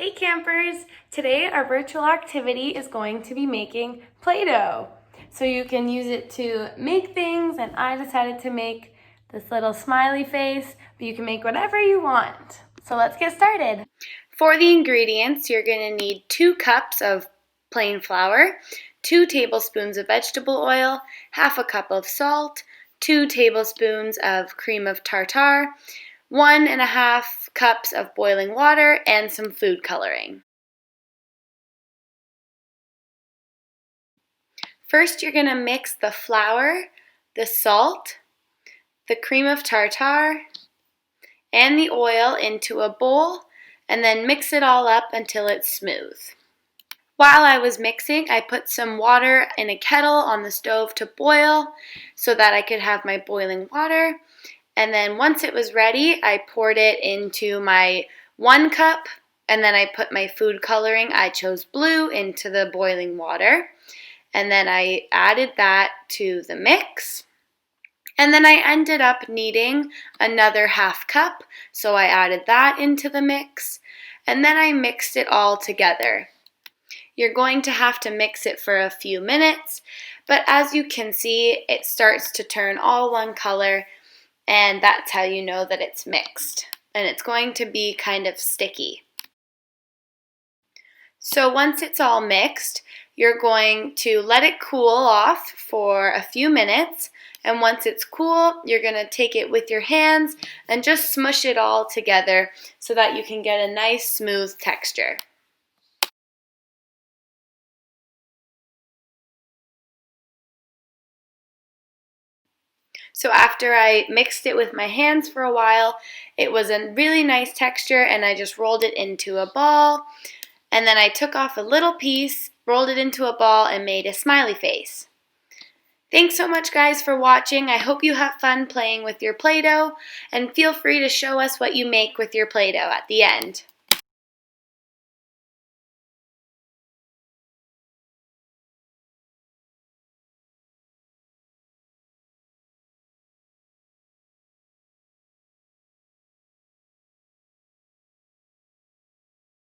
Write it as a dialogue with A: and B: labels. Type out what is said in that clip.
A: Hey campers! Today our virtual activity is going to be making Play-Doh. So you can use it to make things, and I decided to make this little smiley face, but you can make whatever you want. So let's get started. For the ingredients, you're going to need 2 cups of plain flour, 2 tablespoons of vegetable oil, half a cup of salt, 2 tablespoons of cream of tartar, 1.5 cups of boiling water, and some food coloring. First, you're going to mix the flour, the salt, the cream of tartar, and the oil into a bowl, and then mix it all up until it's smooth. While I was mixing, I put some water in a kettle on the stove to boil so that I could have my boiling water. And then once it was ready, I poured it into my 1 cup, and then I put my food coloring, I chose blue, into the boiling water. And then I added that to the mix. And then I ended up needing another half cup, so I added that into the mix. And then I mixed it all together. You're going to have to mix it for a few minutes, but as you can see, it starts to turn all one color, and that's how you know that it's mixed. And it's going to be kind of sticky. So once it's all mixed, you're going to let it cool off for a few minutes, and once it's cool, you're going to take it with your hands and just smush it all together so that you can get a nice smooth texture. So after I mixed it with my hands for a while, it was a really nice texture, and I just rolled it into a ball. And then I took off a little piece, rolled it into a ball, and made a smiley face. Thanks so much, guys, for watching. I hope you have fun playing with your Play-Doh, and feel free to show us what you make with your Play-Doh at the end.